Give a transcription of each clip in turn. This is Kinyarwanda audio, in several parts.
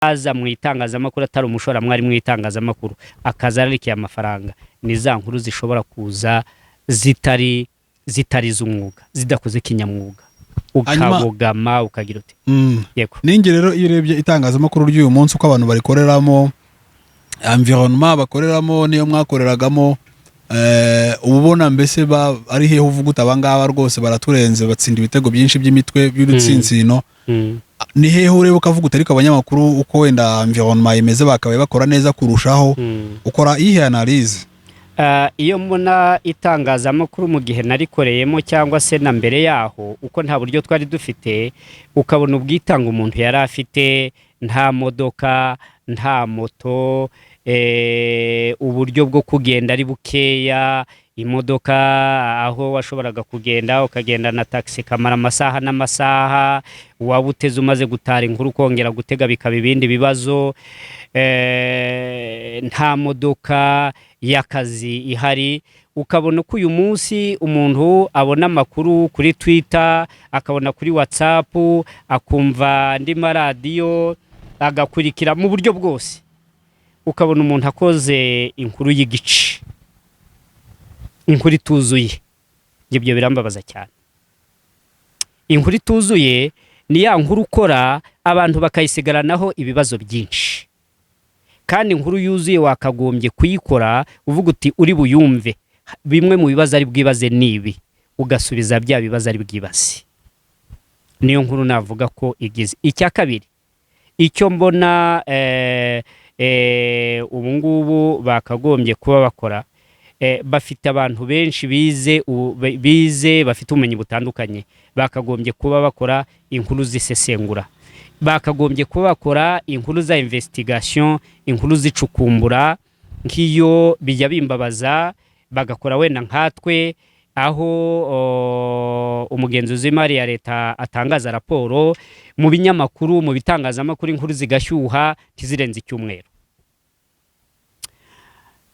aza mu itangazamakuru atari umushoramari mu itangazamakuru akaza arikiye amafaranga, ni za nkuru zishobora kuza zitari z'umwuga, zidakoze kinyamwuga, ukabogama ukagira uti yego. Ninge rero iyo urebye itangazamakuru ry'uyu munsi uko abantu barikoreramo, environnement bakoreramo niyo mwakoreragamo, ubona mbese ari hehe uvuga utabangaba rwose baraturenze, batsinda ibitego byinshi by'imitwe by'urutsinsino, ni hehe ureba ukavuga utariko abanyamakuru uko wenda environnement imeze bakabaye bakora neza kurushaho, ukora ihe analyse? Iyo mbona itangazamakuru mu gihe narikoreyemo cyangwa se na mbere yaho, uko nta buryo twari dufite, ukabona ubwitanga umuntu yari afite, nta modoka, nta moto, uburyo bwo kugenda ari bukeya, imodoka aho washoboraga kugenda ukagenda na taxi kamara amasaha n'amasaha, waba uteze umaze gutara inkuru kongera gutega bikaba ibindi bibazo, nta modoka y'akazi ihari. Ukabona ko uyu munsi umuntu abona amakuru kuri Twitter, akabona kuri WhatsApp, akumva andi maradiyo, agakurikira mu buryo bwose. Ukabona umuntu akoze inkuru y'igice, inkuru ituzuye. Ibyo birambabaza cyane. Inkuru ituzuye ni ya nkuru ukora abantu bakayisigaranaho ibibazo byinshi, kandi inkuru yuzuye wakagombye kuyikora uvuga uti uri buyumve bimwe mu bibazo ari bwibaze nibi, ugasubiza bya bibazo ari bwibaze. Niyo nkuru navuga ko igize. Icya kabiri, icyo mbona ubu ngubu bakagombye kuba bakora, bafite abantu benshi bize bafite ubumenyi butandukanye, bakagombye kuba bakora inkuru zisesengura, bakagombye kuba bakora inkuru za investigation, inkuru zicukumbura. Nk'iyo bijya bimbabaza bagakora wenda nkatwe, aho umugenzuzi w'imari ya leta atangaza raporo mu binyamakuru, mu bitangazamakuru, inkuru zigashyuha ntizirenze icyumweru.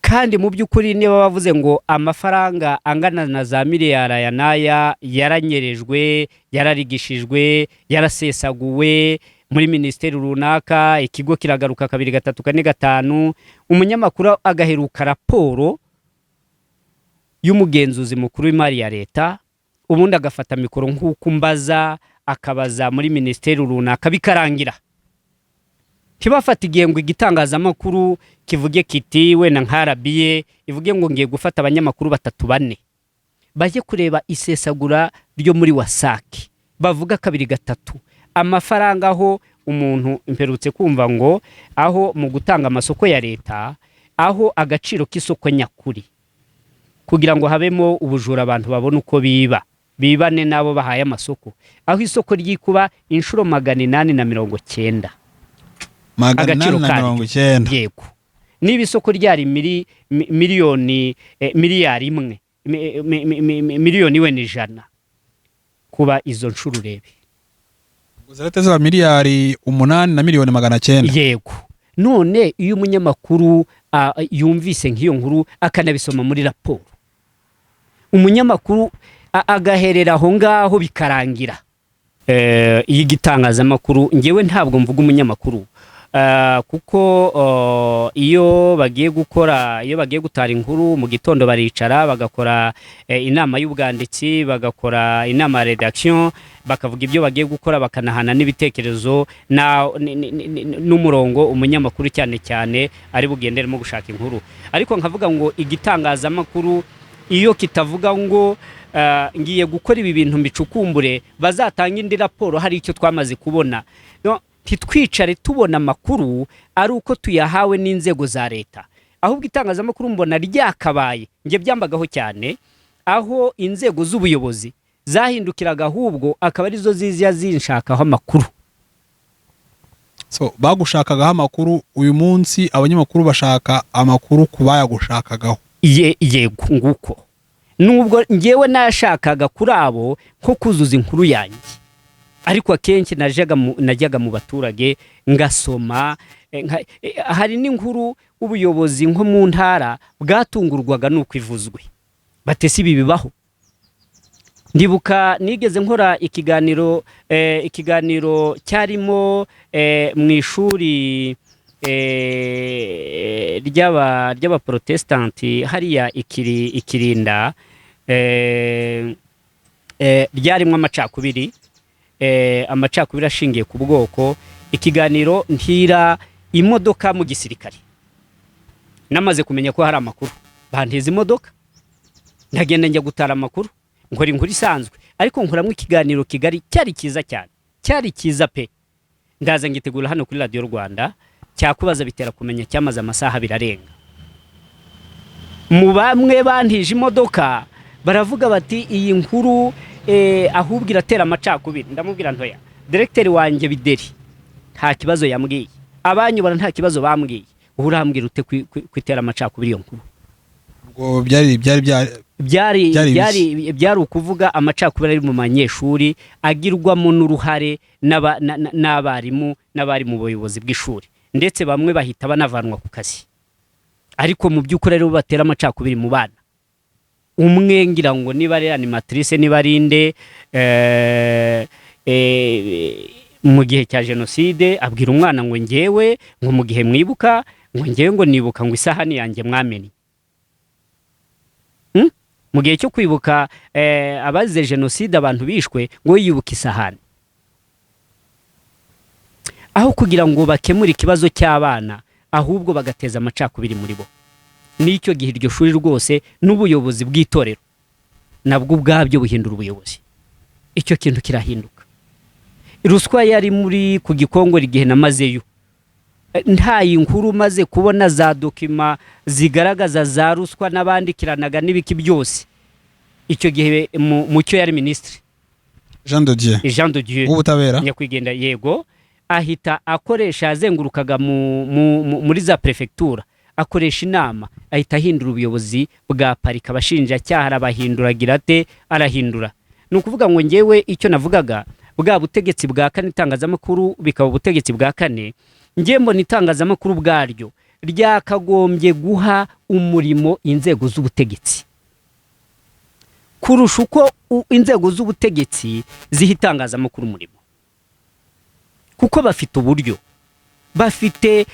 Kandi mu by'ukuri niba bavuze ngo amafaranga angana na za miliyari aya n'aya yaranyerejwe, yararigishijwe, yarasesaguwe muri ministeri runaka, ikigo kiragaruka 2, 3, 4, 5, umunyamakuru agaheruka raporo y'umugenzuzi mukuru w'imari ya leta, ubundi agafata mikoro nk'uko mbaza, akabaza muri ministeri runaka bikarangira. Ntibafata igihe ngo igitangazamakuru kivuge kiti wenda nkarabiye ivuge ngo ngiye gufata abanyamakuru 3, 4 baje kureba isesagura ryo muri wasaki, bavuga 2, 3 amafaranga aho umuntu imperutse kumva ngo aho mu gutanga amasoko ya leta, aho agaciro k'isoko nyakuri kugira ngo habemo ubujura abantu babone uko bibane nabo bahaye amasoko, aho isoko ryikuba inshuro 890. Agaciro kandi yego, niba isoko ryari miliyoni miliyari 1 miliyoni 100 kuba izo nshuro urebe Leta za miliyari 8 na miliyoni 900. Yego. None iyo umunyamakuru yumvise nk'iyo nkuru akanabisoma muri raporo, umunyamakuru agaherera aho ngaho bikarangira. Iyi gitangazamakuru ngewe ntabwo mvuga umunyamakuru, kuko iyo bagiye gutara inkuru mu gitondo baricara bagakora inama y'ubwanditsi, bagakora inama ya redaction, bakavuga ibyo bagiye gukora, bakanahana n'ibitekerezo n'umurongo umunyamakuru cyane cyane ari bugenderemo gushaka inkuru. Ariko nkavuga ngo igitangazamakuru iyo kitavuga ngo ngiye gukora ibi bintu mbicukumbure, bazatanga indi raporo hari icyo twamaze kubona, titwicare tubona amakuru ari uko tuyahawe n'inzego za leta. Ahubwo itangazamakuru mbona ryakabaye, nge byambagaho cyane, aho inzego z'ubuyobozi zahindukiraga ahubwo akaba arizo zizya zinshakaho amakuru. So bagushakagaho amakuru, uyu munsi abanyamakuru bashaka amakuru kubayagushakagaho. Yego nguko. Nubwo ngewe nashakaga kuri abo nko kuzuza inkuru yanjye, ariko akenshi najyaga mu baturage ngasoma, hari n'inkuru ubuyobozi nko mu ntara bwatungurwaga nuko ivuzwe, batese ibi bibaho. ndibuka nigeze nkora ikiganiro cyarimo mu ishuri ry'aba protestanti hariya ikirinda ryarimo amacakubiri ashingiye ku bwoko. Ikiganiro ntira imodoka mu gisirikare, namaze kumenya ko hari amakuru banteza imodoka, ndagenda njya gutara amakuru, nkora inkuru isanzwe, ariko nkoramo ikiganiro kigari cyari cyiza cyane, cyari cyiza pe. Ndaza ngitegura hano kuri Radio Rwanda, cyakubaza bitera kumenya, cyamaze amasaha birarenga. Mu bamwe bantije imodoka baravuga bati iyi nkuru ahubwo iratera amacakubiri. Ndamubwira ntoya, directeur wanjye Bideri nta kibazo yambwiye, abanyobora nta kibazo bambwiye, urambwira ute kwitera amacakubiri iyo nkuru? Ubwo byari ukuvuga amacakubiri ari mu manyeshuri agirwamo n'uruhare n'abarimu n'abari mu buyobozi bw'ishuri, ndetse bamwe bahita banavanwa ku kazi. Ariko mu by'ukuri rero batera amacakubiri mu bana. Umwe ngira ngo niba ari animatrice, niba ari inde mu gihe cya jenoside abwira umwana ngo ngewe ngo mu gihe mwibuka ngo ngewe ngo nibuka ngo isahani yanjye mwamenye. Mu gihe cyo kwibuka abazize jenoside abantu bishwe ngo yibuka isahani. Aho kugira ngo bakemure ikibazo cy'abana, ahubwo bagateza amacakubiri muri bo. Nicyo gihe iryo shuri rwose n'ubuyobozi bw'itorero nabwo ubwabyo buhindura ubuyobozi. Icyo kintu kirahinduka. Ruswa yari muri ku Gikongoro igihe namazeyo, nta inkuru maze kubona za dokima zigaragaza za ruswa n'abandikiranaga n'ibiki byose. Icyo gihe mu cyo yari ministre Jean de Dieu ubutabera nyakwigenda, yego, ahita akoresha azengurukaga muri za prefecture, akoresha inama, ahita ahindura ubuyobozi bwa parika, abashinjacyaha arabahinduragira ate, arahindura. Ni ukuvuga ngo ngewe icyo navugaga, bwa butegetsi bwa kane itangazamakuru bikaba ubutegetsi bwa kane, ngiye mbona itangazamakuru bwaryo ryakagombye guha umurimo inzego z'ubutegetsi kurusha uko inzego z'ubutegetsi ziha itangazamakuru umurimo, kuko bafite uburyo, bafite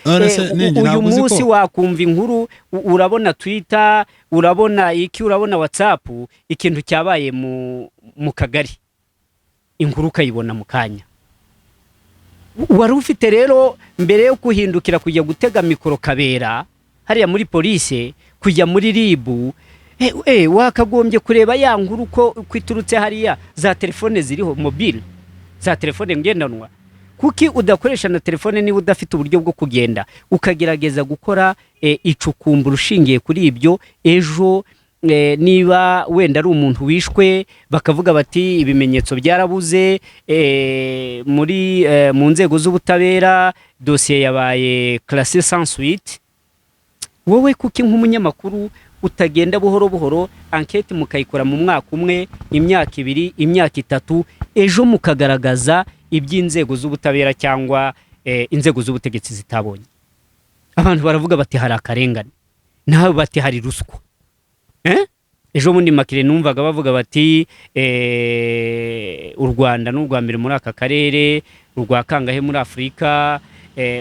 uyu munsi wakumva inkuru, urabona Twitter, urabona iki, urabona WhatsApp, ikintu cyabaye mu kagari, inkuru ukayibona mu kanya. Wari ufite rero mbere yo kuhindukira kujya gutega mikoro kabera hariya muri police, kujya muri ribu, wakagombye kureba ya nkuru ko kwiturutse hariya za telefone ziriho mobile, za telefone ngendanwa. Kuki udakoresha na telefone niba udafite uburyo bwo kugenda ukagerageza gukora icukumbura ushingiye kuri ibyo? Ejo niba wenda ari umuntu wishwe bakavuga bati ibimenyetso byarabuze mu nzego z'ubutabera, dosiye yabaye classée sans suite, wowe kuki nk'umunyamakuru utagenda buhoro buhoro enquête mukayikora mu mwaka umwe, imyaka ibiri, imyaka itatu, ejo mukagaragaza iby'inzego z'ubutabera cyangwa inzego z'ubutegetsi zitabonye? Abantu baravuga bati hari akarengane, nawe bati hari ruswa. Ejo bundi makire numvaga bavuga bati u Rwanda n'urwa mbere muri aka karere, urwa kangahe muri Afurika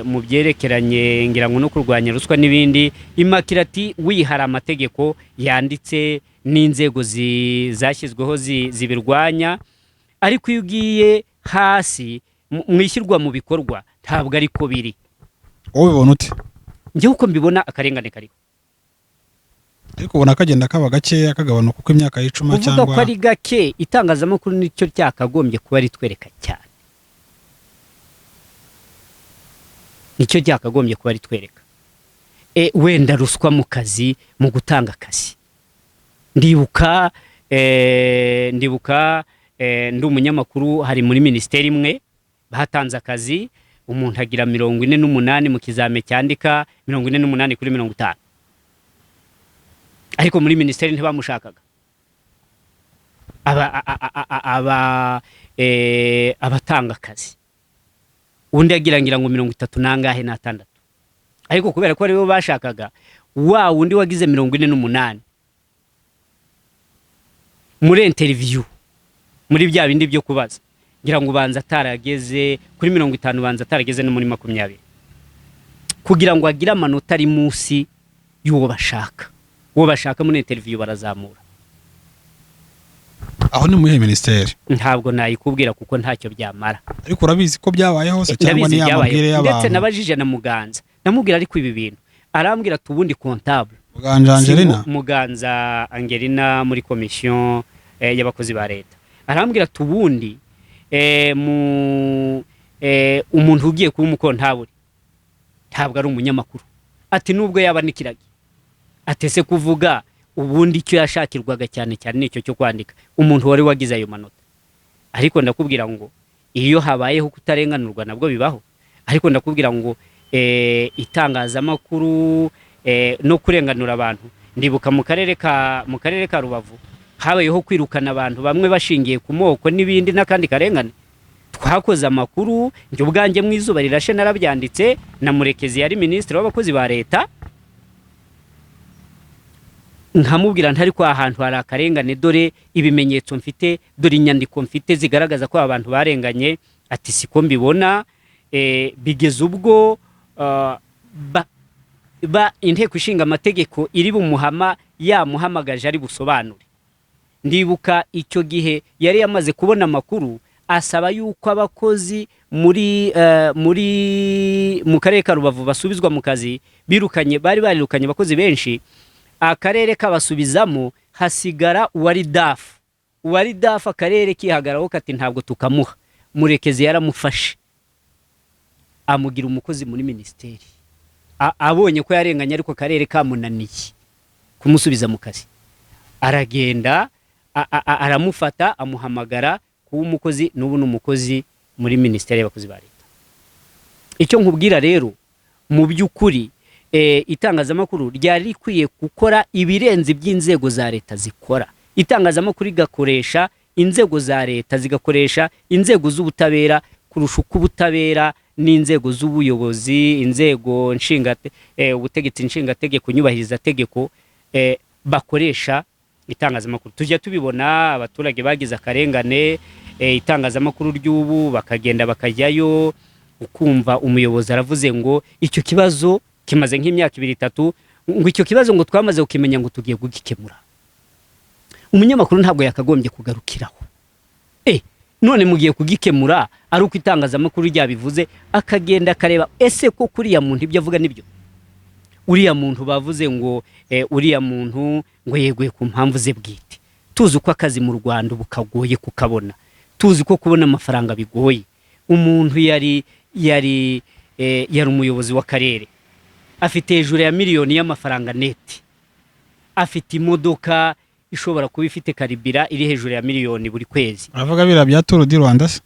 mu byerekeranye ngira ngo no kurwanya ruswa n'ibindi. Imakira ati wihara amategeko yanditse n'inzego zashyizweho zibirwanya, ariko iyo ugiye hasi mwishyirwa mu bikorwa ntabwo ariko biri. Wowe ubona ute? Njye uko mbibona akarengane kariho, ariko ubona kagenda kaba gakeya kagabanuka uko imyaka y'icuma, cyangwa uvuga ko ari gake. Itangazamakuru nicyo cyakagombye kuba ritwereka cyane, nicyo cyakagombye kuba ritwereka. Wenda ruswa mu kazi, mu gutanga akazi. Ndibuka ndi umunyamakuru, hari muri ministeri imwe batanze akazi, umuntu agira 48 mu kizame cyandika 48 kuri 50, ariko muri ministeri ntibamushakaga. Abatanga akazi undi agirangira ngo 30 nangahe na 6, ariko kubera ko aribo bashakaga, wa undi wagize 48 muri interview muri bya bindi byo kubaza ngira ngo ubanza atarageze kuri 50 ubanza atarageze no muri 20 kugira ngo agire amanota ari munsi y'uwo bashaka muri interview barazamura. Aho ni muhe ministeri ntabwo nayikubwira kuko ntacyo byamara, ariko urabizi ko byabaye hose cyangwa ni yamabwire y'abantu. Ndetse nabajije na Muganza namubwira ariko ibi bintu arambwira tubundi comptable Muganza Angelina muri commission y'abakozi ba leta arambwira tubundi umuntu ugiye kuba umukontabule ntabwo ari umunyamakuru, ati nubwo yaba nikiragi atese kuvuga ubundi icyo yashakirwaga cyane cyane nicyo cyo kwandika umuntu wari wagize ayo manota. Ariko ndakubwira ngo iyo habayeho kutarenganurwa nabwo bibaho, ariko ndakubwira ngo itangazamakuru no kurenganura abantu. Ndibuka mu karere ka Rubavu habayeho kwirukana abantu bamwe bashingiye ku moko n'ibindi n'akandi karengane. Twakoze amakuru njye ubwanjye mu izuba rirashe narabyanditse na Murekezi yari ministre w'abakozi ba leta, nkamubwira ntari ko ahantu hari akarengane, dore ibimenyetso mfite, dore inyandiko mfite zigaragaza ko abantu barenganye. Ati siko mbibona. Bigeze ubwo inteko ishinga amategeko iri bumuhama yamuhamagaje ari busobanure. Ndibuka icyo gihe yari yamaze kubona amakuru asaba yuko abakozi mu karere ka Rubavu basubizwa mu kazi, bari barirukanye abakozi benshi, akarere kabasubizamo hasigara uwari dafu akarere kihagaraho kati ntabwo tukamuha. Murekezi yaramufashe amugira umukozi muri ministeri, abonye ko yarenganye ariko akarere kamunaniye kumusubiza mu kazi, aragenda aramufata amuhamagara kuba umukozi, n'ubu n'umukozi muri ministeri y'abakozi ba leta. Icyo nkubwira rero mu by'ukuri itangazamakuru ryari rikwiye gukora ibirenze by'inzego za leta zikora. Itangazamakuru igakoresha inzego za leta, zigakoresha inzego z'ubutabera kurusha uko ubutabera n'inzego z'ubuyobozi, inzego ubutegetsi nshingategeko, nyubahiriza tegeko bakoresha itangazamakuru. Tujya tubibona abaturage bagize akarengane, itangazamakuru ry'ubu bakagenda bakajyayo, ukumva umuyobozi aravuze ngo icyo kibazo kimaze nk'imyaka 2-3, ngo icyo kibazo ngo twamaze ukimenya ngo tugiye kugikemura. Umunyamakuru ntabwo yakagombye kugarukiraho. None mugiye kugikemura ari uko itangazamakuru ryabivuze, akagenda akareba ese ko kuriya muntu ibyo avuga nibyo. Uriya muntu bavuze ngo uriya muntu ngo yeguye ku mpamvu ze bwite. Tuzi uko akazi mu Rwanda bukagoye kukabona, tuzi ko kubona amafaranga bigoye. Umuntu yari umuyobozi w'akarere, afite hejuru ya miliyoni y'amafaranga neti, afite imodoka ishobora kuba ifite karibira iri hejuru ya miliyoni buri kwezi. Uravuga bira bya Tour du Rwanda se?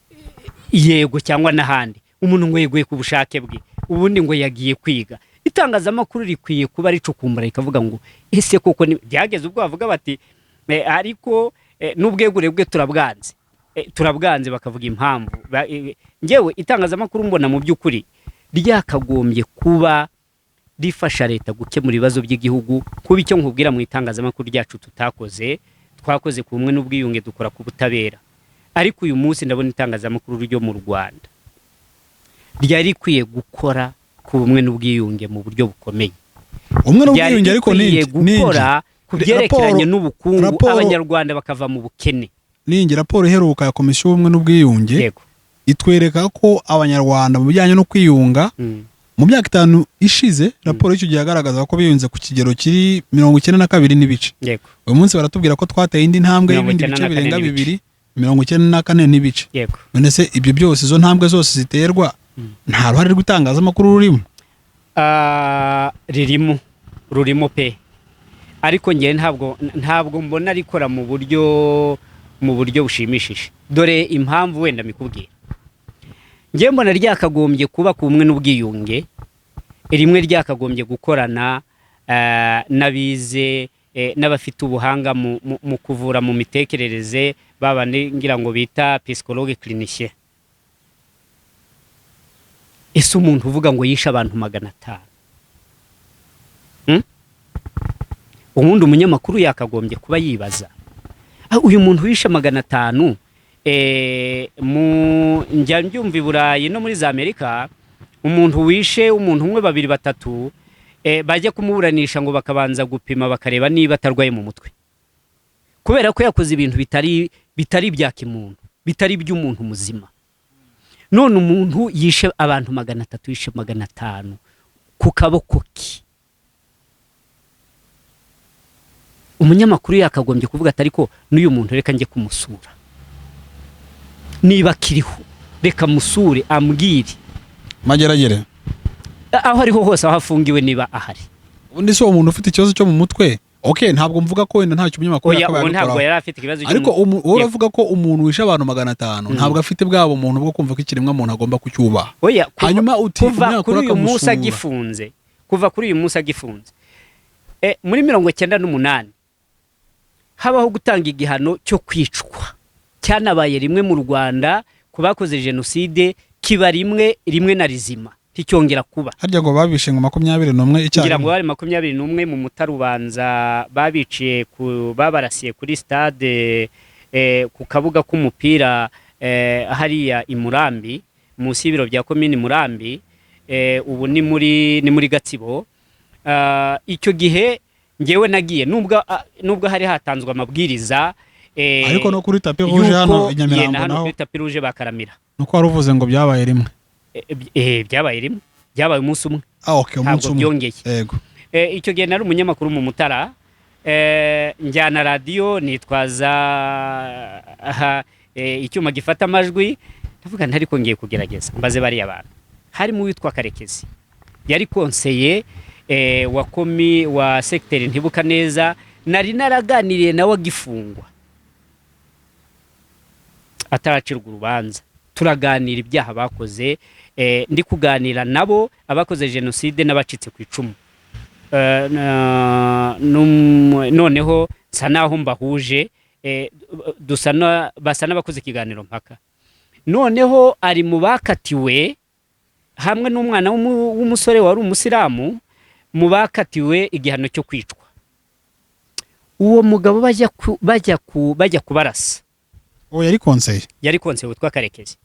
Yego, cyangwa n'ahandi. Umuntu ngo yeguye ku bushake bwe, ubundi ngo yagiye kwiga. Itangazamakuru rikwiye kuba ricukumbura ikavuga ngo ese koko byageze ubwo bavuga bati ariko n'ubwegure bwe turabwanze bakavuga impamvu. Ngewe itangazamakuru mbona mu by'ukuri ryakagombye kuba rifasha leta gukemura ibibazo by'igihugu. Kuba icyo nkubwira mu itangazamakuru ryacu twakoze ku bumwe n'ubwiyunge, dukora ku butabera. Ariko uyu munsi ndabona itangazamakuru ryo mu Rwanda ryari rikwiye gukora ku bumwe n'ubwiyunge mu buryo bukomeye. Umwe n'ubwiyunge ariko ni gukora kubyerekeranye n'ubukungu, abanyarwanda bakava mu bukene. Ningi raporo iheruka ya komisiyo y'ubumwe n'ubwiyunge itwereka ko abanyarwanda mu bijyanye no kwiyunga mu myaka 5 ishize, raporo y'icyo gihe agaragaza ko biyunze ku kigero kiri 92 n'ibice. Uyu munsi baratubwira ko twateye indi ntambwe y'ibindi bice birenga 294 n'ibice. None se ibyo byose, izo ntambwe zose ziterwa, nta ruhare rw'itangazamakuru rurimo pe. Ariko ngiye ntabwo mbona rikora mu buryo bushimishije. Dore impamvu wenda mikubwira. Ngiye mbona ryakagombye kuba ku bumwe n'ubwiyunge, rimwe ryakagombye gukorana n'abize n'abafite ubuhanga mu kuvura mu mitekerereze, baba ngira ngo bita psychologue clinicien. Ese umuntu uvuga ngo yishe abantu 500, ubundi umunyamakuru yakagombye kuba yibaza uyu muntu wishe 500 njya mbyumva i Burayi no muri za Amerika, umuntu wishe umuntu umwe, babiri, batatu, bajya kumuburanisha ngo bakabanza gupima bakareba niba atarwaye mu mutwe, kubera ko yakoze ibintu bitari bya kimuntu, bitari by'umuntu muzima. None umuntu yishe abantu 300, yishe 500 ku kaboko ki. Umunyamakuru yakagombye kuvuga atari ko n'uyu muntu reka njye kumusura, niba kiriho reka musure ambwire mageragere aho ariho hose aho afungiwe niba ahari. undi so umuntu ufite ikibazo cyo mu mutwe. Okay, ntabwo mvuga ko wenda ntacyo umunyamakuru yakabaye ntabwo yari afite ikibazo cyo, ariko uravuga ko umuntu wishe abantu 500 ntabwo afite bwabo umuntu bwo kumva ko ikiremwa muntu agomba kucyubaha. Hanyuma uti kuva kuri uyu munsi agifunze, kuva kuri uyu munsi agifunze, muri 98 habaho gutanga igihano cyo kwicwa, cyanabaye rimwe mu Rwanda ku bakoze jenoside, kiba rimwe na rizima nticyongera kuba. Harya ngo babishe ngo 21 icyaha, ngira ngo bari 21 mu Mutarubanza, babiciye babarasiye kuri Stade, ku kabuga k'umupira hariya i Murambi, munsi y'ibiro bya komini Murambi, ubu ni muri Gatsibo. Icyo gihe ngewe nagiye nubwo hari hatanzwe amabwiriza, ariko no kuri tapi rouge hano i Nyamirambo naho kuri tapi rouge bakaramira, nuko waruvuze ngo byabaye rimwe. Byabaye rimwe, byabaye umunsi umwe. Okay, umunsi umwe. Byongeye. Yego. Icyo gihe nari umunyamakuru mu Mutara, njyana radio nitwaza icyuma gifata amajwi, ndavuga ntari ko ngiye kugerageza mbaze bari abantu. Hari mu witwa Karekezi, yari konseye wa secteur ntibuka neza, nari naraganiriye nawe agifungwa ataracirwa urubanza, turaganira ibyaha bakoze, ndi kuganira nabo abakoze jenoside n'abacitse ku icumu. Noneho nsa naho mbahuje, basa n'abakoze ikiganiro mpaka. Noneho ari mu bakatiwe hamwe n'umwana w'umusore wari umusilamu, mu bakatiwe igihano cyo kwicwa. Uwo mugabo bajya kubarasa. Yari konseye witwa Karekezi.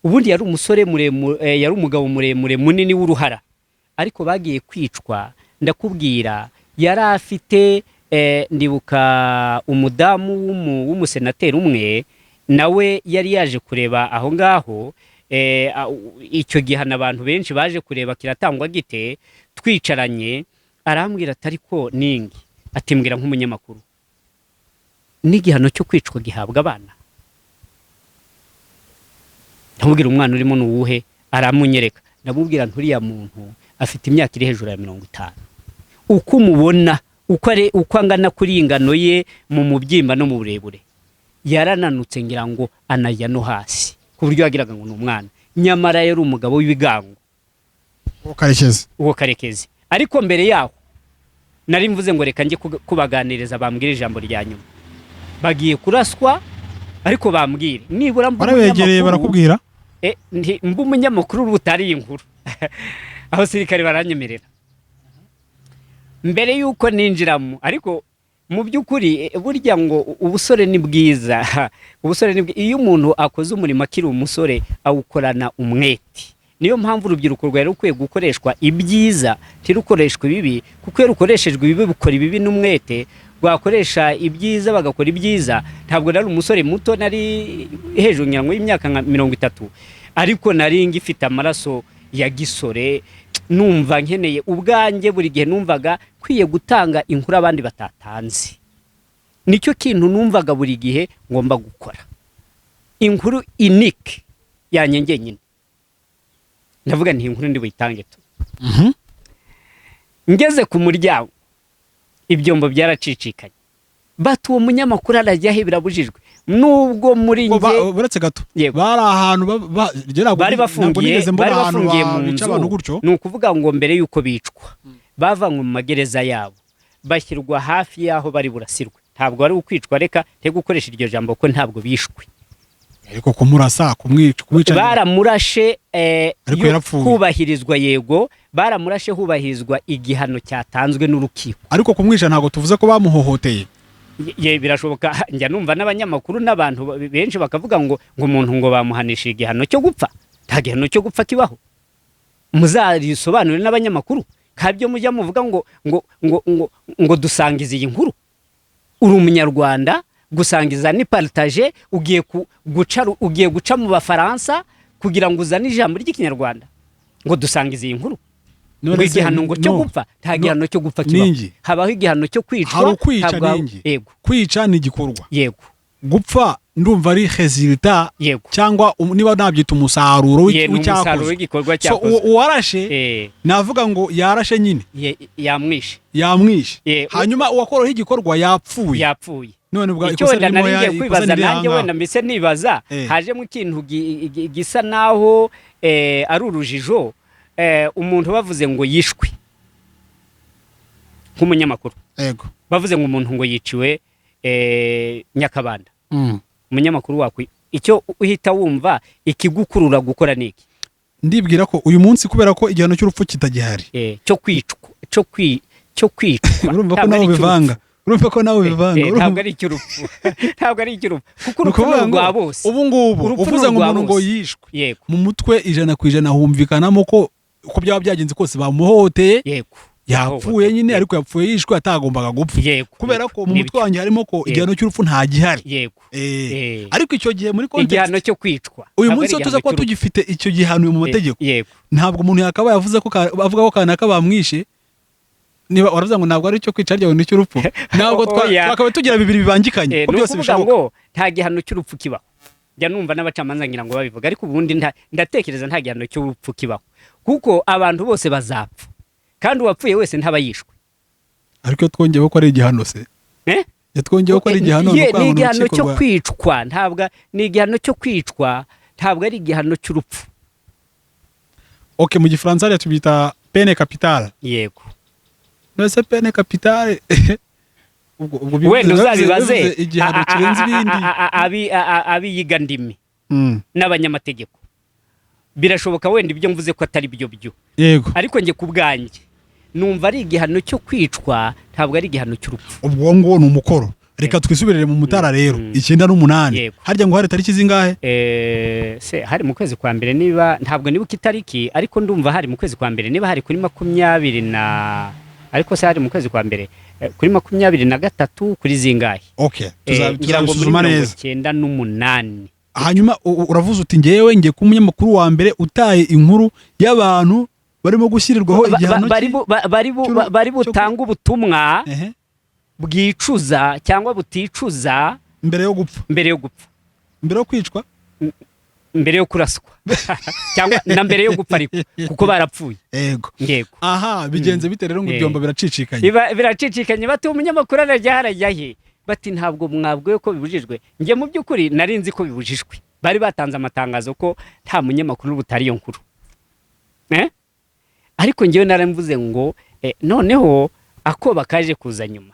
Ubundi yari umusore muremure, yari umugabo muremure munini w'uruhara, ariko bagiye kwicwa. Ndakubwira yari afite ndibuka umudamu w'umusenateri umwe, nawe yari yaje kureba aho ngaho. Icyo gihano abantu benshi baje kureba kiratangwa gite, twicaranye arambwira atari ko Ningi, atimbwira nk'umunyamakuru, n'igihano cyo kwicwa gihabwa abana. Ndamubwira umwana urimo n'uwuhe, aramunyereka. Ndamubwira nturiya muntu afite imyaka iri hejuru ya 50, uko umubona uko angana kuri ingano ye mu mubyimba no mu burebure, yarananutse ngira ngo anajya no hasi, ku buryo yagiraga ngo n'umwana, nyamara yari umugabo w'ibigango. Uwo Karekezi. Ariko mbere yaho nari mvuze ngo reka njye kubaganiriza, bambwira ijambo rya nyuma. Bagiye kuraswa, ariko bambwire nibura barabegereye barakubwira mbu umunyamakuru butari inkuru. Aho sirikare baranyemerera mbere yuko ninjiramo, ariko mu by'ukuri burya ngo ubusore ni bwiza. Ubusore ni iyo umuntu akoze umurimo akiri umusore awukorana umwete. Niyo mpamvu urubyiruko rwari rukwiye gukoreshwa ibyiza, tirukoreshwa ibibi, kuko rukoreshejwe ibibi bukora ibibi n'umwete. Rwakoresha ibyiza bagakora ibyiza. Ntabwo nari umusore muto, nari hejuru nyango y'imyaka 30, ariko nari ngifite amaraso ya gisore. Numva nkeneye ubwanjye, buri gihe numvaga kwiye gutanga inkuru abandi batatanze. Nicyo kintu numvaga buri gihe ngomba gukora, inkuru unique yanjye nyine. Ndavuga nti inkuru ndi buyitange tu. Ngeze ku muryango, ibyombo byaracicikanye, batuwo munyamakuru arajya he birabujijwe. Nubwo muri nge buretse gato bari ahantu bari bafungiye mu nzu. Nukuvuga ngo mbere yuko bicwa bavanywe mu magereza yabo, bashyirwa hafi yaho bari burasirwe. Ntabwo ari ukwicwa, reka te gukoresha iryo jambo ko ntabwo bishwe, ariko kumurasa kumwica baramurashe. Kubahirizwa, yego baramurashe, hubahirizwa igihano cyatanzwe n'urukiko. Ariko kumwica ntabwo tuvuze ko bamuhohoteye. ye birashoboka njya numva n'abanyamakuru n'abantu benshi bakavuga ngo umuntu ngo bamuhanisha igihano cyo gupfa. Nta gihano cyo gupfa kibaho. Muzarisobanurire n'abanyamakuru kabyo mujya muvuga ngo dusangize iyi nkuru. Uri umunyarwanda gusangiza ni partage, ugiye guca mu Bafaransa kugira ngo uzane ijambo ry'ikinyarwanda ngo dusangize iyi nkuru. Ngo igihano ngo cyo gupfa, nta gihano cyo gupfa kibaho. Habaho igihano cyo kwicwa. Hari ukwica ningi. Yego. Kwica ni igikorwa. Yego. Gupfa ndumva ari resultat cyangwa niba nabyita umusaruro w'icyakozwe. So uwarashe navuga ngo yarashe nyine. Yamwishe. Hanyuma uwakoroho igikorwa yapfuye. None ubwo ikosa ririmo ya kwibaza nanjye wenda mbese nibaza hajemo ikintu gisa naho ari urujijo. Umuntu bavuze ngo yishwe nk'umunyamakuru. Yego. Bavuze ngo umuntu ngo yiciwe Nyakabanda. Umunyamakuru wakwi icyo uhita wumva ikigukurura gukora niki? Ndibwira ko uyu munsi kubera ko igihano cy'urupfu kitagihari. Cyo kwicwa, cyo kwicwa. Urumva ko nawe bivanga. Ntabwo ari icy'urupfu. Ntabwo ari icy'urupfu. Kuko urupfu rwa bose. Ubu ngubu uvuze ngo umuntu ngo yishwe. Mu mutwe 100% humvikanamo ko uko byaba byagenze kose bamuhoteye. Yego. Yapfuye nyine ariko yapfuye yishwe atagombaga gupfa. Kubera ko mu mutwe wanjye harimo ko igihano cy'urupfu nta gihari. Yego. Ariko icyo gihe muri context igihano cyo kwicwa. Uyu munsi tuza ko tugifite icyo gihano mu mategeko. Ntabwo umuntu yakaba yavuze ko avuga ko kanaka bamwishe. Niba waravuze ngo ntabwo ari cyo kwica ryo ni cy'urupfu. Ntabwo twakabe tugira bibiri bibangikanye ko byose bishoboka. Ngo nta gihano cy'urupfu kibaho. Jya numva n'abacamanza ngira ngo babivuga ariko ubundi ndatekereza nta gihano cy'urupfu kibaho. Kuko abantu bose bazapfa. Kandi uwapfuye wese ntaba yishwe. Ariko twongeyeho ko ari igihano se. Yatwongeyeho ko ari igihano ni igihano cyo kwicwa. Ntabwo ni igihano cyo kwicwa, ntabwo ari igihano cy'urupfu. Mu Gifaransa tubyita peine capitale. Yego. Nose peine capitale. Wenda uzabibaze igihano kirenze ibindi. Abiyiga ndimi n'abanyamategeko. Birashoboka wenda ibyo mvuze ko atari byo. Yego. Ariko nge kubwanjye numva ari igihano cyo kwicwa, ntabwo ari igihano cy'urupfu. Ubwo ngo ni umukoro. Reka twisubirire mu Mutara rero 98. Harya ngo hari tariki zingahe? Se hari mu kwezi kwa mbere niba ntabwo nibuka itariki ariko ndumva hari mu kwezi kwa mbere niba hari kuri 20 na ariko se hari mu kwezi kwa mbere kuri 23 kuri zingahe? Tuzabisuzuma neza. 98. Hanyuma uravuze uti ngewe ngiye ku munyamakuru wa mbere utaye inkuru y'abantu barimo gushyirirwaho igihano bari butanga ubutumwa bwicuza cyangwa buticuza mbere yo gupfa. Mbere yo kwicwa, mbere yo kuraswa cyangwa na mbere yo gupfa ariko kuko barapfuye. Yego. Aha bigenze bite rero ngo byomba biracicikanye. Biracicikanye bati umunyamakuru arajya he? Bati ntabwo mwabwiwe ko bibujijwe. Nge mu by'ukuri nari nzi ko bibujijwe. Bari batanze amatangazo ko nta munyamakuru butari yo nkuru. Ariko ngewe naramvuze ngo noneho ako bakaje kuza nyuma.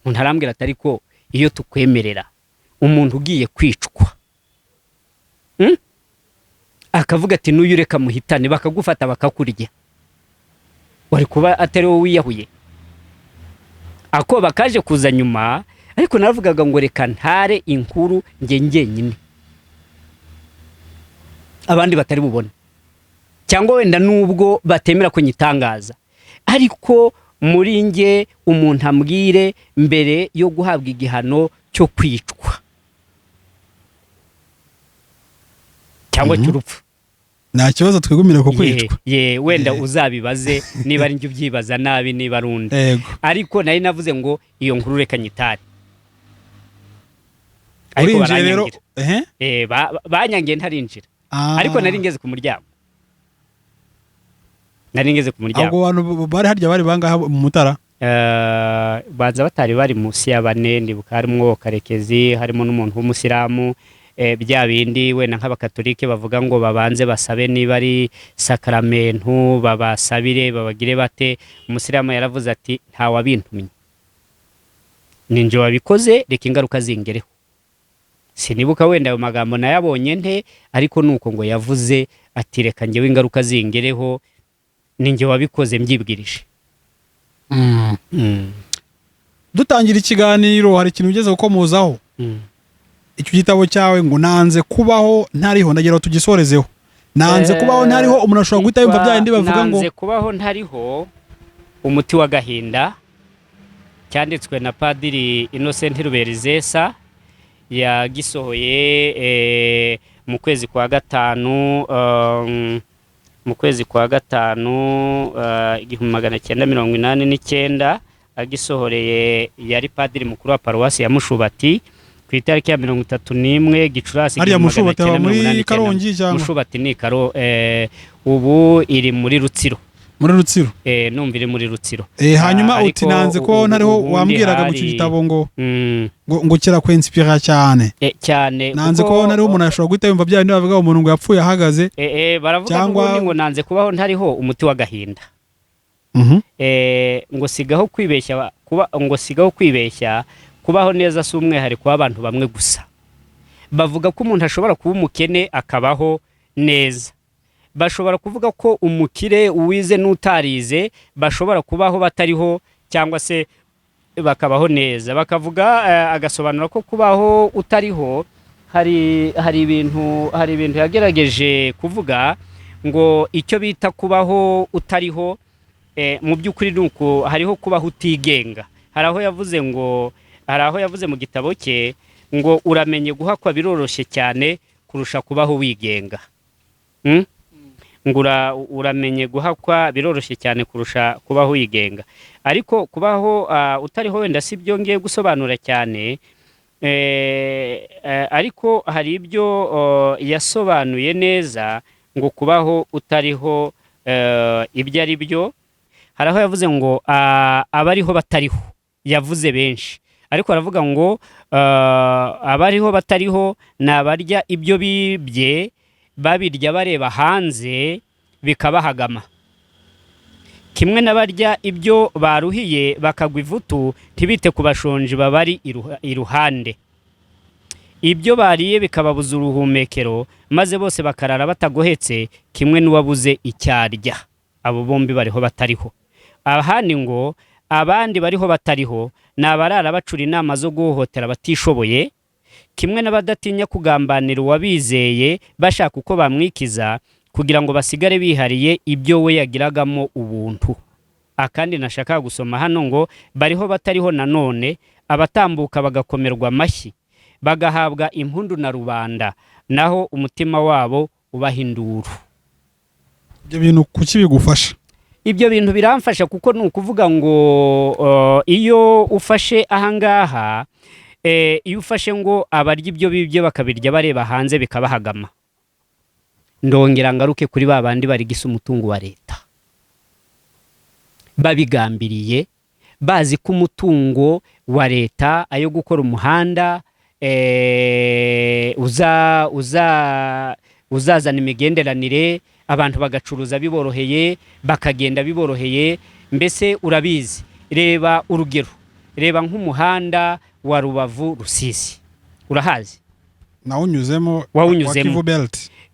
Umuntu arambwira atari ko iyo tukwemerera umuntu ugiye kwicwa akavuga ati n'uyu reka muhitane bakagufata bakakurya, wari kuba atari wowe wiyahuye. Ako bakaje kuza nyuma ariko naravugaga ngo reka ntare inkuru ngenyine abandi batari bubone cyangwa wenda nubwo batemera ko nyitangaza, ariko muri nge umuntu ambwire mbere yo guhabwa igihano cyo kwicwa cyangwa cy'urupfu. Nta kibazo twigumire ko kwicwa. Wenda uzabibaze niba ari njye ubyibaza nabi niba rundi. Ariko nari navuze ngo iyo nkuru reka nyitare. Urinjira rero banyangiye ntarinjira. Ariko nari ngeze ku muryango. Abo bantu bari harya bari bangaha mu Mutara? Baza batari bari munsi ya 4, ndibuka harimo Karekezi, harimo n'umuntu w'umusilamu. Bya bindi wenda nk'abakatolike bavuga ngo babanze basabe niba ari sakramentu babasabire babagire bate. Umusilamu yaravuze ati nta wabintumye, ninje wabikoze, reka ingaruka zingereho. Sinibuka wenda ayo magambo nayabonye nte, ariko nuko ngo yavuze ati reka ngewe ingaruka zingereho, ninje wabikoze mbyibwirije. dutangira ikiganiro hari ikintu ugeze gukomozaho icyo gitabo cyawe ngo nanze kubaho ntariho ndagira tugisorezeho nanze kubaho ntariho umuntu ashobora guhita yumva bya bindi bavuga ngo nanze kubaho ntariho umuti w'agahinda cyanditswe na Padiri Innocent Ruberizesa yagisohoye mu kwezi kwa gatanu 1989 agisohoreye yari padiri mukuru wa paruwasi ya Mushubati ku itariki ya 31 Gicurasi 1989. Mushubati ni Karo ubu iri muri Rutsiro numva iri muri Rutsiro. Hanyuma uti nanze ko ntariho wambwiraga mu gitabo ngo kira kwinspira cyane nanze ko ntariho umuntu ashobora guhita yumva bya bindi bavuga umuntu ngo yapfuye ahagaze baravuga ngo nanze kubaho ntariho umuti w'agahinda. Ngo sigaho kwibeshya kubaho neza si umwihariko w'abantu bamwe gusa. Bavuga ko umuntu ashobora kuba umukene akabaho neza, bashobora kuvuga ko umukire uwize n'utarize bashobora kubaho batariho cyangwa se bakabaho neza. Bakavuga agasobanura ko kubaho utariho hari ibintu yagerageje kuvuga ngo icyo bita kubaho utariho mu by'ukuri nuko hariho kubaho utigenga. Hari aho yavuze mu gitabo cye ngo uramenye guhakwa biroroshye cyane kurusha kubaho wigenga. Ngura uramenye guhakwa biroroshye cyane kurusha kubaho wigenga. Ariko kubaho utariho wenda si byo ngiye gusobanura cyane, ariko hari ibyo yasobanuye neza ngo kubaho utariho ibyo ari byo. Hari aho yavuze ngo abariho batariho, yavuze benshi, ariko aravuga ngo abariho batariho nabarya ibyo bibye babirya bareba hanze bikabahagama, kimwe n'abarya ibyo baruhiye bakagwa ivutu ntibite ku bashonji babari iruhande. Ibyo bariye bikababuza uruhumekero maze bose bakarara batagohetse kimwe n'uwabuze icyarya. Abo bombi bariho batariho. Ahandi ngo abandi bariho batariho nabarara bacura inama zo guhohotera batishoboye, kimwe n'abadatinya kugambanira uwabizeye bashaka uko bamwikiza kugira ngo basigare bihariye ibyo we yagiragamo ubuntu. Akandi nashaka gusoma hano ngo bariho batariho nanone abatambuka bagakomerwa amashyi bagahabwa impundu na rubanda naho umutima wabo ubahinduru. Ibyo bintu kuki bigufasha? Ibyo bintu biramfasha kuko nukuvuga ngo iyo ufashe ahangaha iyo ufashe ngo abarya ibyo bibye bakabirya bareba hanze bikabahagama, ndongera ngaruke kuri babandi barigisa umutungo wa leta babigambiriye bazi ko umutungo wa leta ayo gukora umuhanda uzazana imigenderanire abantu bagacuruza biboroheye bakagenda biboroheye. Mbese urabizi, reba urugero, reba nk'umuhanda wa Rubavu Rusizi, urahazi? Nawunyuzemo.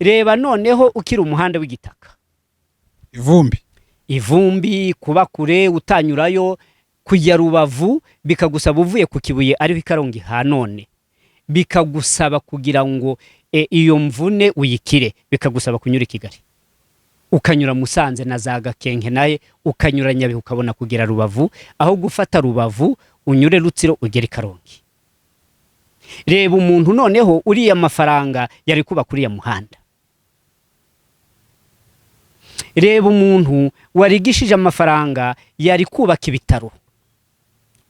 Reba noneho ukiri umuhanda w'igitaka, ivumbi kuba kure utanyurayo kujya Rubavu bikagusaba uvuye ku Kibuye ariho ikarongi hanone, bikagusaba kugira ngo iyo mvune uyikire bikagusaba kunyura Kigali, ukanyura Musanze na za Gakenke naye ukanyura Nyabihu ukabona kugira Rubavu, aho gufata Rubavu unyure Rutsiro ugere Karongi. Reba umuntu noneho uriya mafaranga yari kuba kuri ya muhanda. Reba umuntu warigishije amafaranga yari kubaka ibitaro.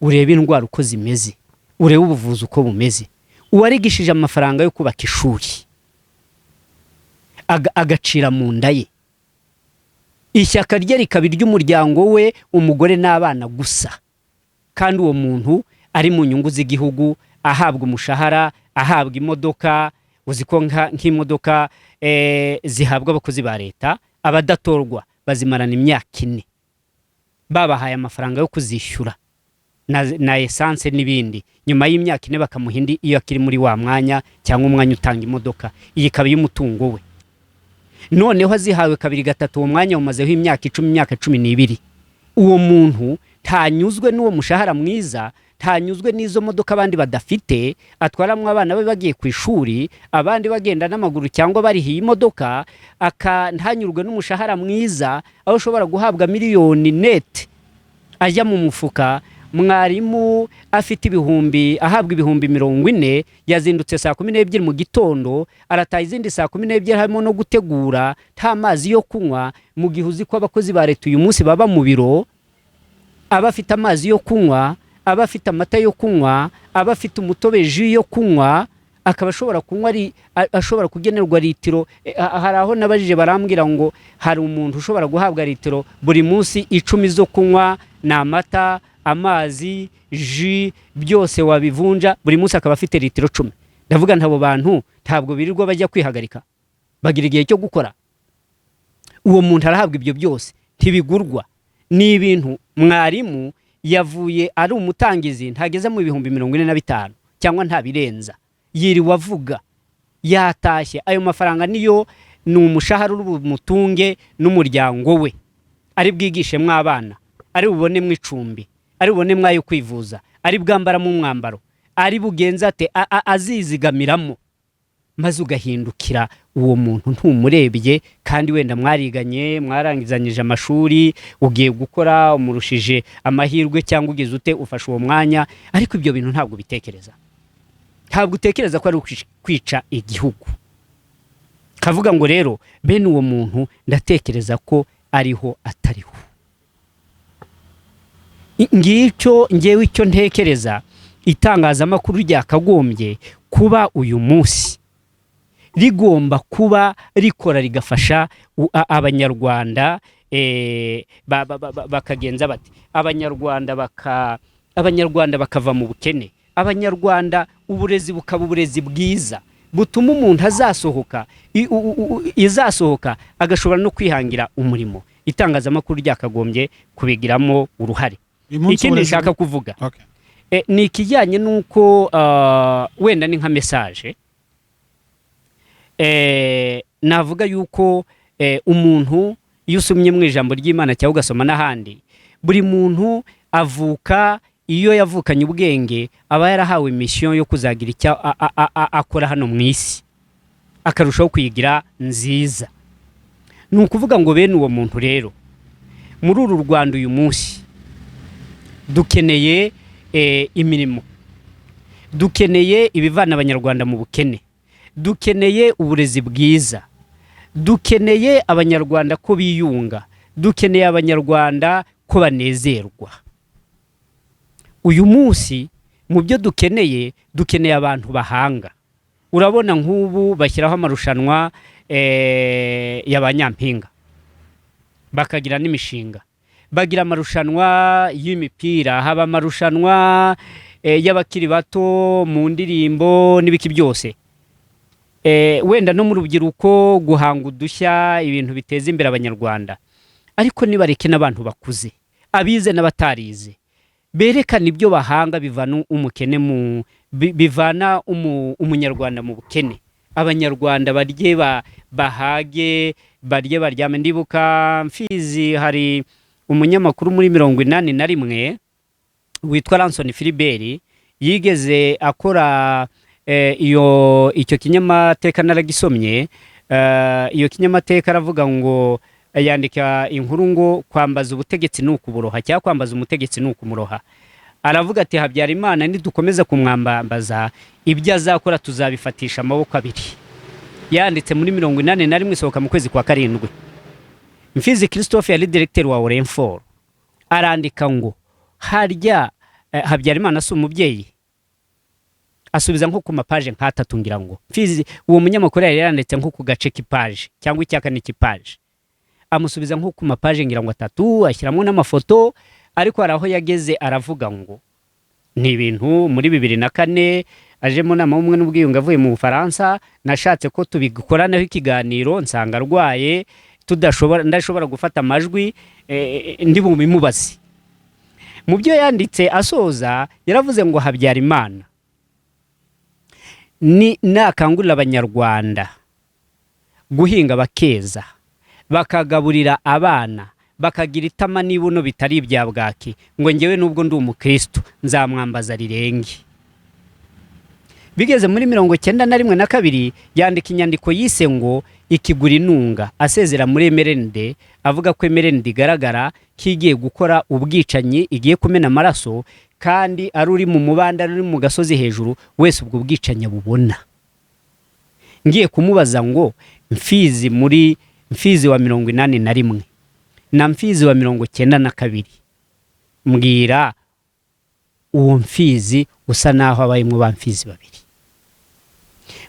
Urebe indwara uko zimeze, urebe ubuvuzi uko bumeze. Uwarigishije amafaranga yo kubaka ishuri agacira mu nda ye, ishyaka rye rikabirya umuryango we, umugore n'abana gusa, kandi uwo muntu ari mu nyungu z'igihugu, ahabwa umushahara, ahabwa imodoka. Uziko nk'imodoka zihabwa abakozi ba leta abadatorwa bazimarana imyaka 4 babahaye amafaranga yo kuzishyura na essence n'ibindi, nyuma y'imyaka 4 bakamuhindi iyo akiri muri wa mwanya cyangwa umwanya utanga imodoka. Iyi kabi y'umutungo we, noneho azihawe 2-3 uwo mwanya umazeho imyaka 10, imyaka 12. Uwo muntu ntanyuzwe n'uwo mushahara mwiza, ntanyuzwe n'izo modoka abandi badafite, atwaramwe abana be bagiye ku ishuri, abandi bagenda n'amaguru cyangwa barihiye imodoka, ntanyurwe n'umushahara mwiza aho ushobora guhabwa miliyoni net ajya mu mufuka. Mwarimu afite ahabwa ibihumbi 40, yazindutse saa 12 mu gitondo, arataha izindi saa 12 harimo no gutegura, nta mazi yo kunywa, mu gihe uzi ko abakozi ba leta uyu munsi baba mu biro, abafite amazi yo kunywa, abafite amata yo kunywa, abafite umutobe jus yo kunywa, akaba ashobora kugenerwa litiro. Hari aho nabajije barambwira ngo hari umuntu ushobora guhabwa litiro buri munsi 10 zo kunywa, na amata, amazi, jus, byose wabivunja buri munsi akaba afite litiro 10. Ndavuga ntabo bantu ntabwo birirwa bajya kwihagarika, bagira igihe cyo gukora. Uwo muntu arahabwa ibyo byose, ntibigurwa. Ni ibintu mwarimu yavuye ari umutangizi, ntageze mu bihumbi 45 cyangwa ntabirenza, yiriwe avuga, yatashye. Ayo mafaranga niyo ni umushahara urumutunge n'umuryango we, ari bwigishe mw'abana, ari bubone mw'icumbi, ari bubone mwayo kwivuza, ari bwambara mu mwambaro, ari bugenza ate azizigamiramo. Maze ugahindukira uwo muntu ntumurebye, kandi wenda mwariganye, mwarangizanyije amashuri, ugiye gukora, umurushije amahirwe cyangwa ugize ute ufasha uwo mwanya, ariko ibyo bintu ntabwo bitekereza. Ntabwo utekereza ko ari kwica igihugu. Kavuga ngo rero bene uwo muntu ndatekereza ko ariho atariho. Ngewe icyo ntekereza, itangazamakuru ryakagombye kuba uyu munsi rigomba kuba rikora rigafasha abanyarwanda, bakagenza bati abanyarwanda bakava mu bukene, abanyarwanda uburezi bukaba uburezi bwiza butuma umuntu izasohoka agashobora no kwihangira umurimo. Itangazamakuru ryakagombye kubigiramo uruhare. Ikindi nshaka kuvuga ni ikijyanye nuko wenda ni nka message, navuga yuko umuntu iyo usomye mu ijambo ry'Imana cyangwa ugasoma n'ahandi, buri muntu avuka, iyo yavukanye ubwenge aba yarahawe mission yo kuzagira icyo akora hano mu isi, akarushaho kuyigira nziza. Ni ukuvuga ngo bene uwo muntu rero muri uru Rwanda uyu munsi dukeneye imirimo, dukeneye ibivana abanyarwanda mu bukene, dukeneye uburezi bwiza, dukeneye abanyarwanda ko biyunga, dukeneye abanyarwanda ko banezerwa. Uyu munsi mu byo dukeneye abantu bahanga. Urabona nk'ubu bashyiraho amarushanwa y'abanyampinga, bakagira n'imishinga, bagira amarushanwa y'imipira, haba amarushanwa y'abakiri bato mu ndirimbo n'ibiki byose. Wenda no mu rubyiruko guhanga udushya, ibintu biteza imbere abanyarwanda. Ariko nibareke n'abantu bakuze, abize n'abatarize, berekana ibyo bahanga bivana umukene bivana umunyarwanda mu bukene. Abanyarwanda barye bahage, barye baryame. Ndibuka Mfizi hari umunyamakuru muri 81 witwa Lansoni Philibert, yigeze akora icyo kinyamateka naragisomye. Iyo kinyamateka aravuga ngo, yandika inkuru ngo kwambaza ubutegetsi n'ukuburoha cyangwa kwambaza umutegetsi n'ukumuroha. Aravuga ati Habyarimana nidukomeza kumwambaza, ibyo azakora tuzabifatisha amaboko abiri. Yanditse muri 81 isohoka mu kwezi kwa 7. Mfizi Christophe yari directeur wa Orenfor, arandika ngo harya Habyarimana si umubyeyi. Asubiza nko ku mapaje nka 3 ngira ngo. Mfizi uwo munyamakuru yari yanditse nko ku gace k'ipaje cyangwa icyaka n'ikipaje, amusubiza nko ku mapaje ngira ngo 3, ashyiramo n'amafoto. Ariko araho yageze aravuga ngo ni ibintu muri 2004 ajemo nama umwe n'ubwiyunga avuye mu Bufaransa, nashatse ko tubikoranaho ikiganiro, nsanga arwaye, ndashobora gufata amajwi ndi bumimubazi. Mu byo yanditse asoza yaravuze ngo Habyarimana ni nakangurira abanyarwanda guhinga bakeza, bakagaburira abana, bakagira itama n'ibuno bitari ibya bwaki ngo ngewe nubwo ndi umukristo nzamwambaza rirenge. Bigeze muri 1992 yandika inyandiko yise ngo ikigura inunga, asezera muri MRND avuga ko MRND igaragara kigiye gukora ubwicanyi, igiye kumena amaraso, kandi ari uri mu mubanda, ari mu gasozi hejuru, wese ubwo bwicanyi bubona. Ngiye kumubaza ngo Mfizi wa 81 na Mfizi wa 92, mbwira uwo Mfizi usa naho abayimwe ba Mfizi babiri.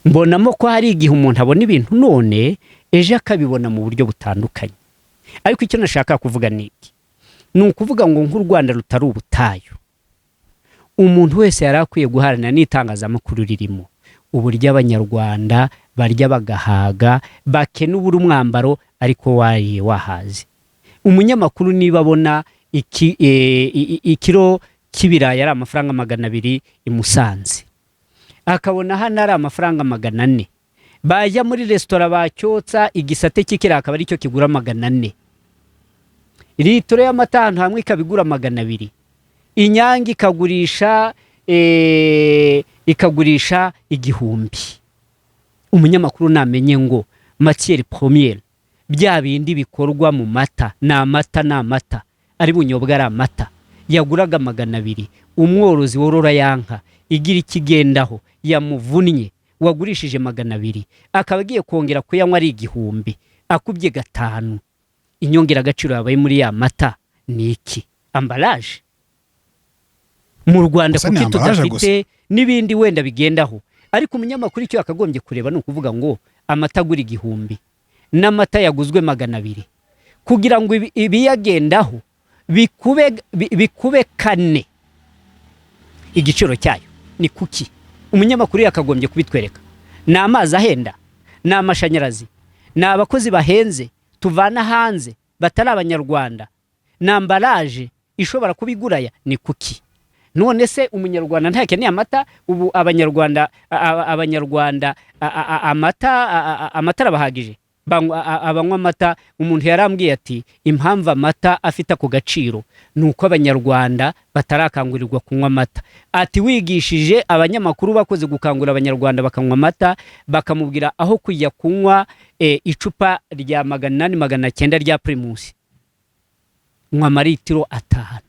Mbonamo ko hari igihe umuntu abona ibintu none ejo akabibona mu buryo butandukanye. Ariko icyo nashaka kuvuga niki, ni ukuvuga ngo nk'u Rwanda rutari ubutayu, umuntu wese yarakwiye guharana n'itangazamakuru ririmo uburyo Abanyarwanda barya bagahaga, bakenubura umwambaro ariko wariye wahaze. Umunyamakuru niba abona ikiro kibiraya ari amafaranga 200 imusanze, akabona hano ari amafaranga 400, bajya muri restaurant bacyotsa igisate cy'ikira akaba ari cyo kigura 400, litiro y'amata ahantu hamwe ikabigura 200, Inyange ikagurisha 1000. Umunyamakuru namenye ngo matière première bya bindi bikorwa mu mata n'amata ari bunyobwa ari amata yaguraga 200, umworozi worora yanka igira ikigendaho yamuvunnye wagurishije 200 akaba agiye kongera kuyanywa ari 1000, akubye 5. Inyongera agaciro yabaye muri ya mata ni iki? Ambalage. Mu Rwanda kuko tudafite n'ibindi wenda bigendaho, ariko umunyamakuru icyo akagombye kureba ni ukuvuga ngo amata agura 1000 n'amata yaguzwe 200, kugira ngo ibiyagendaho bikube 4 igiciro cyayo. Ni kuki umunyamakuru yakagombye kubitwereka? Ni amazi ahenda, ni amashanyarazi, ni abakozi bahenze tuvana hanze batari Abanyarwanda, ni ambalage ishobora kubiguraya? Ni kuki? None se umunyarwanda ntakeneye amata? Ubu Abanyarwanda amata arabahagije, abanywa amata. Umuntu yarambwiye ati impamvu amata afite ako gaciro nuko Abanyarwanda batarakangurirwa kunywa amata. Ati wigishije abanyamakuru bakoze gukangura Abanyarwanda bakanywa amata, bakamubwira aho kujya kunywa icupa rya 800-900 rya Primus, nywa amaritiro 5.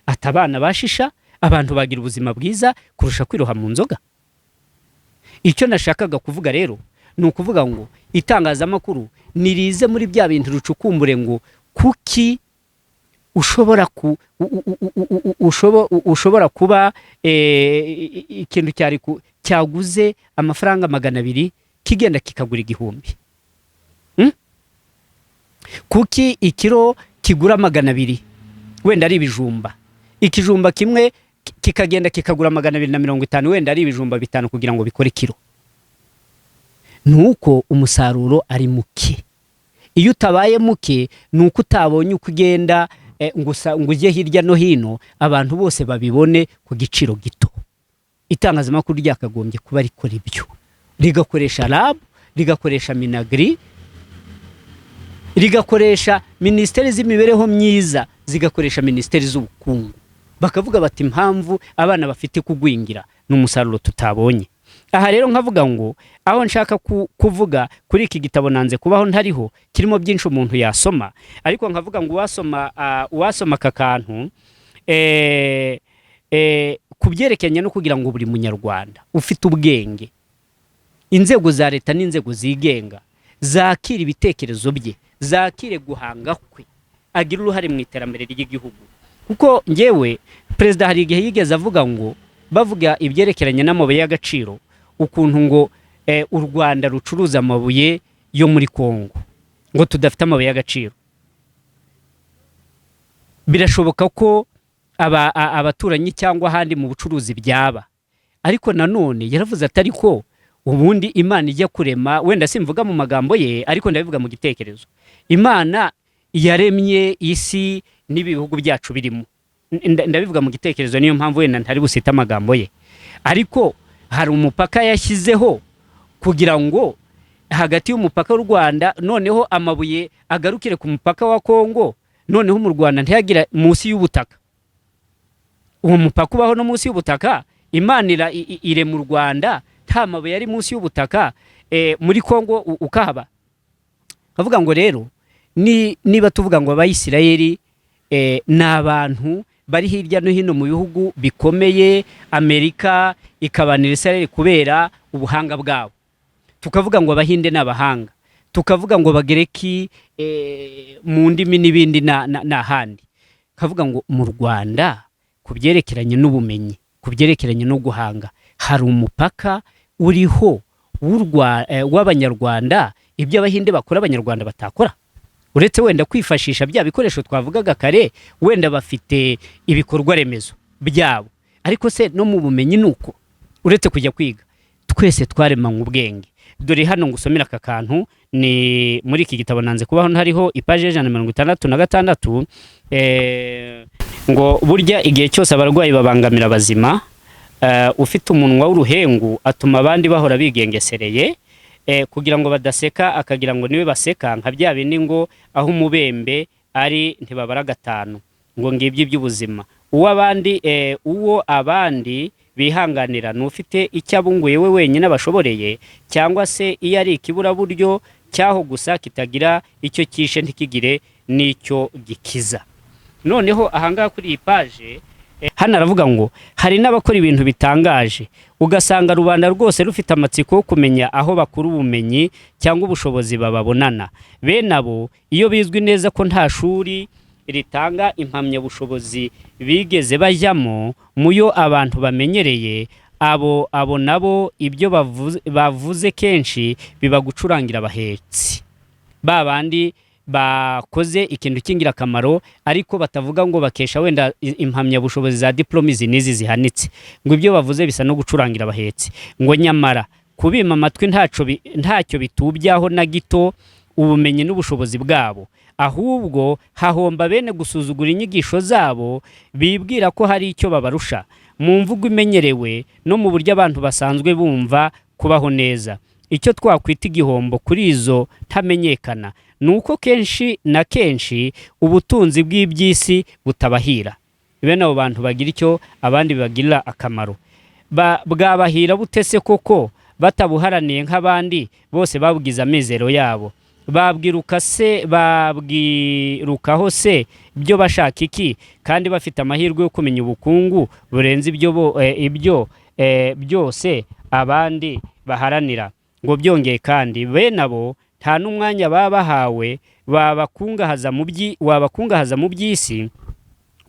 Atabana bashisha, abantu bagira ubuzima bwiza kurusha kwiroha mu nzoga. Icyo nashakaga kuvuga rero ni ukuvuga ngo itangazamakuru nirize muri bya bintu rucukumbure ngo kuki ushobora kuba ikintu cyaguze amafaranga 200 kigenda kikagura 1000. Kuki ikiro kigura 200 wenda ari ibijumba, ikijumba kimwe kikagenda kikagura 250 wenda ari ibijumba 5 kugira ngo bikore kiro? Nuko umusaruro ari muke. Iyo utabaye muke nuko utabonye uko ugenda ngo ujye hirya no hino abantu bose babibone ku giciro gito. Itangazamakuru ryakagombye kuba rikora ibyo, rigakoresha lab, rigakoresha minagri, rigakoresha ministeri z'imibereho myiza, zigakoresha ministeri z'ubukungu, bakavuga bati impamvu abana bafite kugwingira n'umusaruro tutabonye. Aha rero nkavuga ngo aho nshaka kuvuga kuri iki gitabo nanze kubaho ntariho, kirimo byinshi umuntu yasoma, ariko nkavuga ngo wasoma aka kantu kubyerekanye no kugira ngo buri munyarwanda ufite ubwenge, inzego za leta n'inzego zigenga zakira ibitekerezo bye, zakire guhanga kwe, agira uruhare mu iterambere ry'igihugu. Kuko ngewe perezida hari igihe yigeze avuga ngo bavuga ibyerekeranye n'amabuye y'agaciro, ukuntu ngo u Rwanda rucuruza amabuye yo muri Kongo, ngo tudafite amabuye y'agaciro. Birashoboka ko abaturanyi cyangwa ahandi mu bucuruzi byaba, ariko nanone yaravuze atari ko ubundi Imana ijya kurema, wenda simvuga mu magambo ye ariko ndabivuga mu gitekerezo, Imana yaremye isi n'ibihugu byacu birimo, ndabivuga mu gitekerezo, niyo mpamvu wenda ntari busita amagambo ye, ariko hari umupaka yashyizeho kugira ngo hagati y'umupaka w'u Rwanda noneho amabuye agarukire ku mupaka wa Kongo, noneho mu Rwanda ntiyagira munsi y'ubutaka. Uwo mupaka ubaho no munsi y'ubutaka, Imana ire mu Rwanda nta mabuye yari munsi y'ubutaka, muri Kongo ukahaba. Bavuga ngo rero niba tuvuga ngo Abayisirayeli n'abantu bari hirya no hino mu bihugu bikomeye, Amerika ikabanira Israel kubera ubuhanga bwabo, tukavuga ngo Abahinde n'abahanga, tukavuga ngo Bagereki mu ndimi n'ibindi n'ahandi, kavuga ngo mu Rwanda kubyerekeranye n'ubumenyi, kubyerekeranye no guhanga, hari umupaka uriho w'Abanyarwanda, ibyo Abahinde bakora Abanyarwanda batakora. Uretse wenda kwifashisha bya bikoresho twavugaga kare, wenda bafite ibikorwa remezo byabo, ariko se no mu bumenyi nuko, uretse kujya kwiga twese twaremanywe ubwenge. Dore hano ngusomera aka kantu, ni muri iki gitabo nanze kubaho hariho ipaje 166, ngo burya igihe cyose abarwayi babangamira abazima, ufite umunwa w'uruhengu atuma abandi bahora bigengesereye, kugira ngo badaseka akagira ngo niwe baseka, nka bya bindi ngo aho umubembe ari ntibabara gatanu, ngo ngibyo iby'ubuzima. Uwo abandi bihanganira n'ufite icyabunguye we wenyine bashoboreye, cyangwa se iyo ari ikiburaburyo cyaho gusa kitagira icyo kishe ntikigire n'icyo gikiza. Noneho ahangaha kuri iyi paje hano aravuga ngo hari n'abakora ibintu bitangaje, ugasanga rubanda rwose rufite amatsiko yo kumenya aho bakura ubumenyi cyangwa ubushobozi bababonana. Bene abo iyo bizwi neza ko nta shuri ritanga impamyabushobozi bigeze bajyamo, muyo abantu bamenyereye, abo nabo ibyo bavuze kenshi biba gucurangira abahetsi, babandi bakoze ikintu cy'ingirakamaro ariko batavuga ngo bakesha wenda impamyabushobozi za diplome nizi zihanitse, ngo ibyo bavuze bisa no gucurangira abahetsi. Ngo nyamara kubima amatwi ntacyo bitubyaho na gito ubumenyi n'ubushobozi bwabo, ahubwo hahomba bene gusuzugura inyigisho zabo, bibwira ko hari icyo babarusha mu mvugo imenyerewe no mu buryo abantu basanzwe bumva kubaho neza. Icyo twakwita igihombo kuri izo ntamenyekana nuko kenshi na kenshi ubutunzi bw'iby'isi butabahira. Bene abo bantu bagira icyo abandi bibagirira akamaro, bwabahira butese koko batabuharaniye nk'abandi bose babugize amizero yabo. Babwirukaho se ibyo bashaka iki, kandi bafite amahirwe yo kumenya ubukungu burenze ibyo byose abandi baharanira. Ngo byongeye kandi bene abo nta n'umwanya baba bahawe wabakungahaza mu by'isi,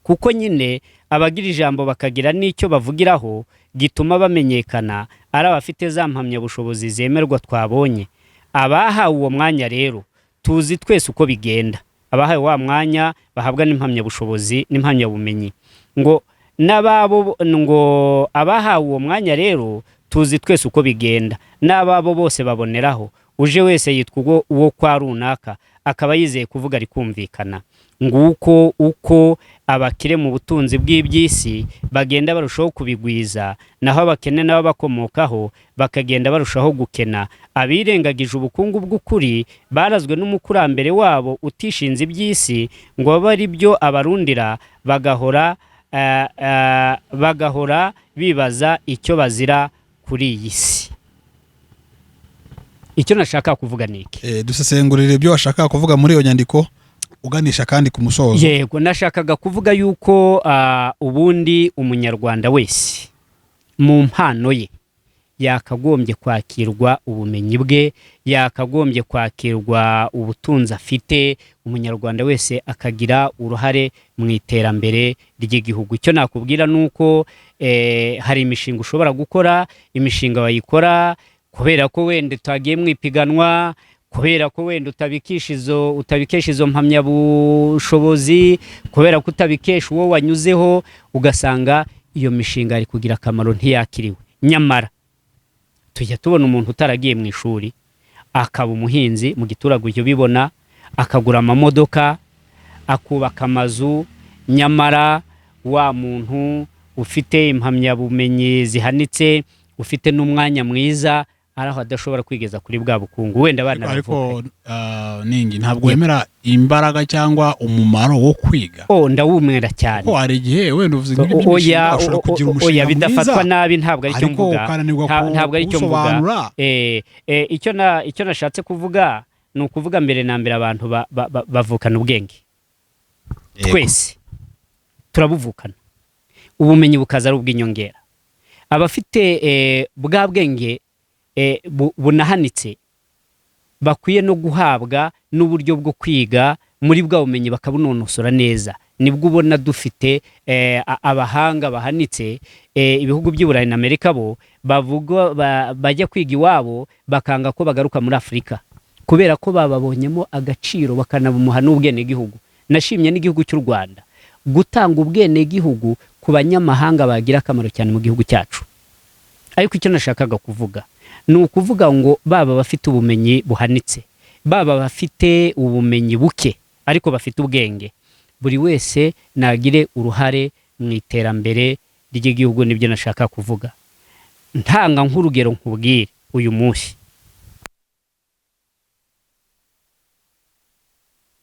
kuko nyine abagira ijambo bakagira n'icyo bavugiraho gituma bamenyekana ari abafite za mpamyabushobozi zemerwa twabonye. Abahawe uwo mwanya rero tuzi twese uko bigenda, abahawe wa mwanya bahabwa n'impamyabushobozi n'impamyabumenyi. ngo abahawe uwo mwanya rero tuzi twese uko bigenda, n'ababo bose baboneraho, uje wese yitwa uwo kwa runaka akaba yizeye kuvuga rikumvikana. Nguko uko abakire mu butunzi bw'iby'isi bagenda barushaho kubigwiza, naho abakene nabo bakomokaho bakagenda barushaho gukena. Abirengagije ubukungu bw'ukuri barazwe n'umukurambere wabo utishinze iby'isi, ngo babe ari byo abarundira, bagahora bibaza icyo bazira kuri iyi si. Icyo nashaka kuvuga niki? Dusesengurire ibyo washaka kuvuga muri iyo nyandiko uganisha kandi ku musozo. Yego, nashakaga kuvuga yuko ubundi umunyarwanda wese mu mpano ye yakagombye kwakirwa ubumenyi bwe, yakagombye kwakirwa ubutunzi afite. Umunyarwanda wese akagira uruhare mu iterambere ry'igihugu. Icyo nakubwira nuko hari imishinga ushobora gukora, imishinga wayikora kubera ko wenda utagiye mu ipiganwa, kubera ko wenda utabikesha izo mpamyabushobozi, kubera ko utabikesha uwo wanyuzeho, ugasanga iyo mishinga ari kugira akamaro ntiyakiriwe. Nyamara tujya tubona umuntu utaragiye mu ishuri akaba umuhinzi mu giturage, ujye bibona akagura amamodoka, akubaka amazu, nyamara wa muntu ufite impamyabumenyi zihanitse, ufite n'umwanya mwiza, ari aho adashobora kwigeza kuri bwa bukungu wenda abana ariko ningi ntabwo wemera imbaraga cyangwa umumaro wo kwiga. Ndawumwera cyane ko hari igihe wenda uvuze nk'ibyo ushobora kugira umushinga mwiza bidafatwa nabi ntabwo ari cyo mvuga, ntabwo ari cyo mvuga. Icyo nashatse kuvuga ni ukuvuga mbere na mbere abantu bavukana ubwenge, twese turabuvukana, ubumenyi bukaza ari ubw'inyongera. Abafite bwa bwenge bunahanitse bakwiye no guhabwa n'uburyo bwo kwiga muri bwa bumenyi bakabunonosora neza. Nibwo ubona dufite abahanga bahanitse, ibihugu by'Uburayi na Amerika bo bavuga bajya kwiga iwabo bakanga ko bagaruka muri Afurika kubera ko bababonyemo agaciro bakanabumuha n'ubwene gihugu. Nashimye n'igihugu cy'u Rwanda gutanga ubwene gihugu ku banyamahanga bagira akamaro cyane mu gihugu cyacu. Ariko icyo nashakaga kuvuga ni ukuvuga ngo baba bafite ubumenyi buhanitse, baba bafite ubumenyi buke ariko bafite ubwenge, buri wese nagire uruhare mu iterambere ry'igihugu. Nibyo nashaka kuvuga. Ntanga nk'urugero nkubwire uyu munsi